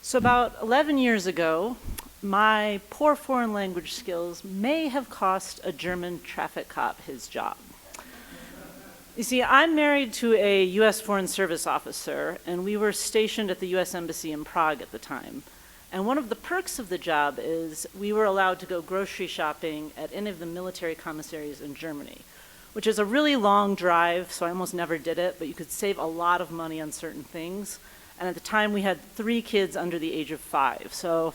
So about 11 years ago, my poor foreign language skills may have cost a German traffic cop his job. You see, I'm married to a U.S. Foreign Service officer, and we were stationed at the U.S. Embassy in Prague at the time. And one of the perks of the job is we were allowed to go grocery shopping at any of the military commissaries in Germany, which is a really long drive, so I almost never did it, but you could save a lot of money on certain things. And at the time, we had 3 kids under the age of 5. So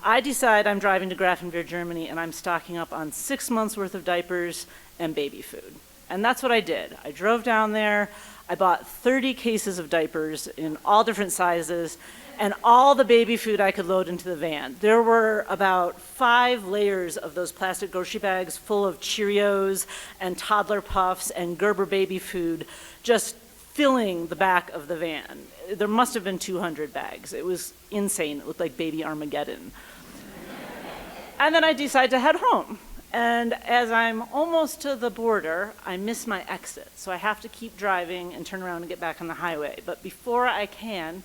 I decide I'm driving to Grafenwehr, Germany, and I'm stocking up on 6 months worth of diapers and baby food. And that's what I did. I drove down there, I bought 30 cases of diapers in all different sizes, and all the baby food I could load into the van. There were about 5 layers of those plastic grocery bags full of Cheerios and toddler puffs and Gerber baby food, just filling the back of the van. There must have been 200 bags. It was insane. It looked like baby Armageddon. And then I decide to head home. And as I'm almost to the border, I miss my exit. So I have to keep driving and turn around and get back on the highway. But before I can,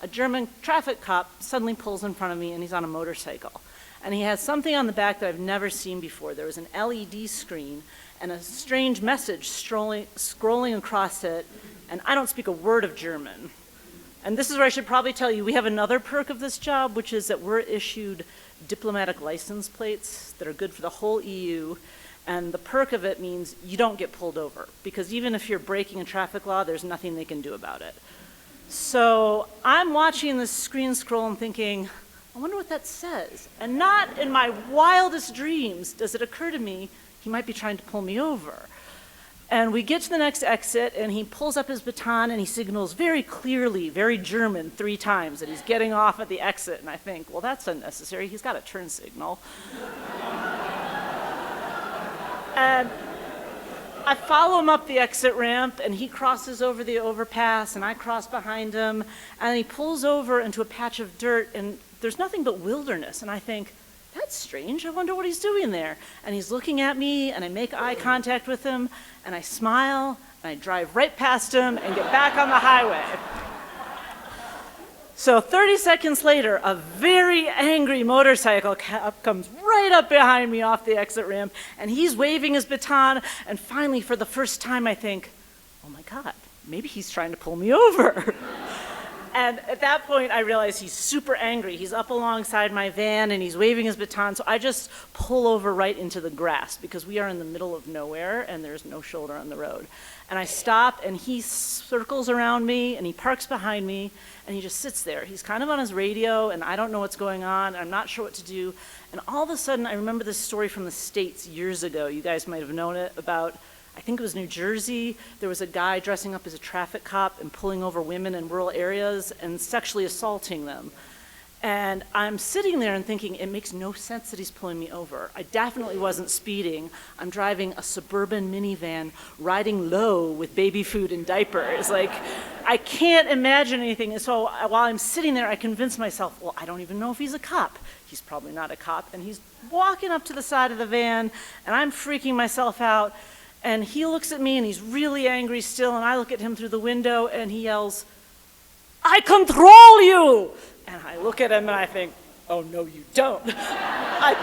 a German traffic cop suddenly pulls in front of me, and he's on a motorcycle. And he has something on the back that I've never seen before. There was an LED screen and a strange message scrolling across it, and I don't speak a word of German. And this is where I should probably tell you, we have another perk of this job, which is that we're issued diplomatic license plates that are good for the whole EU. And the perk of it means you don't get pulled over, because even if you're breaking a traffic law, there's nothing they can do about it. So I'm watching this screen scroll and thinking, I wonder what that says. And not in my wildest dreams does it occur to me he might be trying to pull me over. And we get to the next exit, and he pulls up his baton, and he signals very clearly, very German, 3 times that he's getting off at the exit. And I think, well, that's unnecessary. He's got a turn signal. And I follow him up the exit ramp, and he crosses over the overpass, and I cross behind him, and he pulls over into a patch of dirt, and there's nothing but wilderness. And I think, that's strange. I wonder what he's doing there. And he's looking at me, and I make eye contact with him, and I smile, and I drive right past him and get back on the highway. So 30 seconds later, a very angry motorcycle cop comes right up behind me off the exit ramp, and he's waving his baton, and finally, for the first time, I think, oh my God, maybe he's trying to pull me over. And at that point, I realize he's super angry. He's up alongside my van, and he's waving his baton, so I just pull over right into the grass, because we are in the middle of nowhere, and there's no shoulder on the road. And I stop, and he circles around me, and he parks behind me, and he just sits there. He's kind of on his radio, and I don't know what's going on. I'm not sure what to do. And all of a sudden, I remember this story from the States years ago. You guys might have known it, about, I think it was New Jersey. There was a guy dressing up as a traffic cop and pulling over women in rural areas and sexually assaulting them. And I'm sitting there and thinking, it makes no sense that he's pulling me over. I definitely wasn't speeding. I'm driving a suburban minivan, riding low with baby food and diapers. Like, I can't imagine anything. And so while I'm sitting there, I convince myself, well, I don't even know if he's a cop. He's probably not a cop. And he's walking up to the side of the van, and I'm freaking myself out. And he looks at me, and he's really angry still, and I look at him through the window, and he yells, "I control you!" And I look at him, and I think, oh, no, you don't. I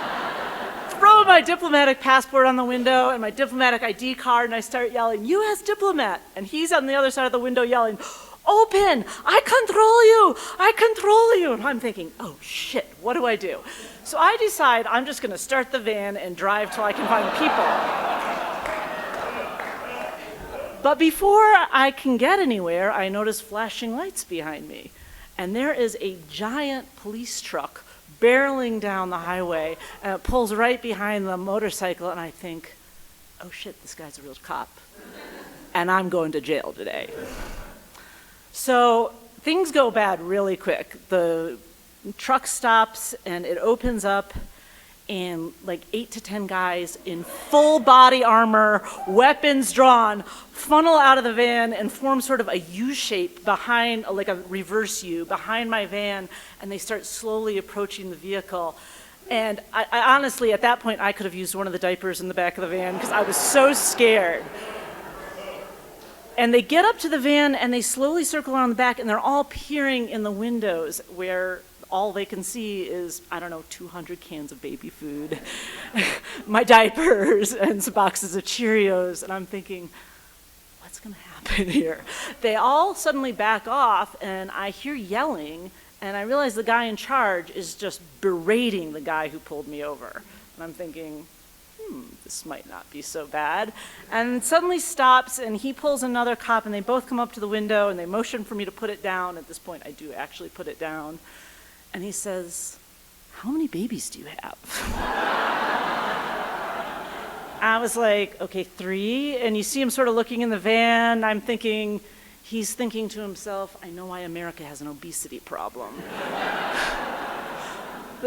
throw my diplomatic passport on the window and my diplomatic ID card, and I start yelling, "U.S. diplomat!" And he's on the other side of the window yelling, "Open! I control you! I control you!" And I'm thinking, oh, shit, what do I do? So I decide I'm just going to start the van and drive till I can find people. But before I can get anywhere, I notice flashing lights behind me. And there is a giant police truck barreling down the highway, and it pulls right behind the motorcycle, and I think, oh shit, this guy's a real cop. And I'm going to jail today. So things go bad really quick. The truck stops, and it opens up, and like 8 to 10 guys in full body armor, weapons drawn, funnel out of the van and form sort of a U shape behind, like a reverse U, behind my van, and they start slowly approaching the vehicle. And I honestly, at that point, I could have used one of the diapers in the back of the van because I was so scared. And they get up to the van and they slowly circle around the back and they're all peering in the windows where all they can see is, I don't know, 200 cans of baby food, my diapers, and some boxes of Cheerios. And I'm thinking, what's going to happen here? They all suddenly back off and I hear yelling and I realize the guy in charge is just berating the guy who pulled me over. And I'm thinking, this might not be so bad. And suddenly stops and he pulls another cop and they both come up to the window and they motion for me to put it down. At this point, I do actually put it down. And he says, "How many babies do you have?" I was like, okay, 3. And you see him sort of looking in the van. I'm thinking, he's thinking to himself, I know why America has an obesity problem.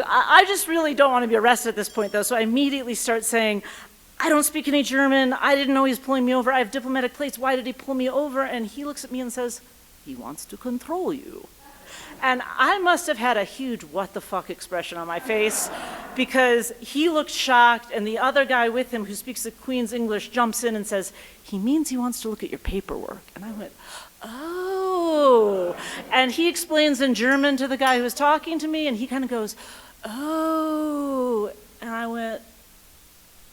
I just really don't want to be arrested at this point, though, so I immediately start saying, I don't speak any German. I didn't know he was pulling me over. I have diplomatic plates. Why did he pull me over? And he looks at me and says, he wants to control you. And I must have had a huge what the fuck expression on my face because he looked shocked and the other guy with him who speaks the Queen's English jumps in and says, he means he wants to look at your paperwork. And I went, oh. And he explains in German to the guy who was talking to me and he kind of goes, oh. And I went,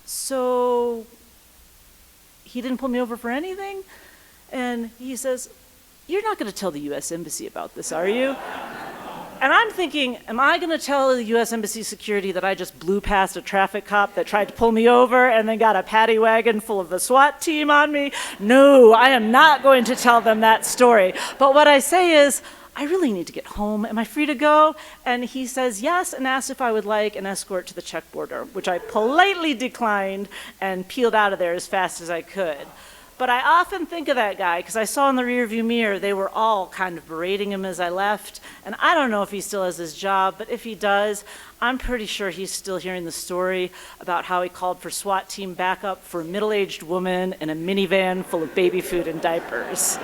so he didn't pull me over for anything? And he says, you're not going to tell the U.S. Embassy about this, are you? And I'm thinking, am I going to tell the U.S. Embassy security that I just blew past a traffic cop that tried to pull me over and then got a paddy wagon full of the SWAT team on me? No, I am not going to tell them that story. But what I say is, I really need to get home. Am I free to go? And he says yes and asks if I would like an escort to the Czech border, which I politely declined and peeled out of there as fast as I could. But I often think of that guy because I saw in the rearview mirror they were all kind of berating him as I left. And I don't know if he still has his job, but if he does, I'm pretty sure he's still hearing the story about how he called for SWAT team backup for a middle-aged woman in a minivan full of baby food and diapers.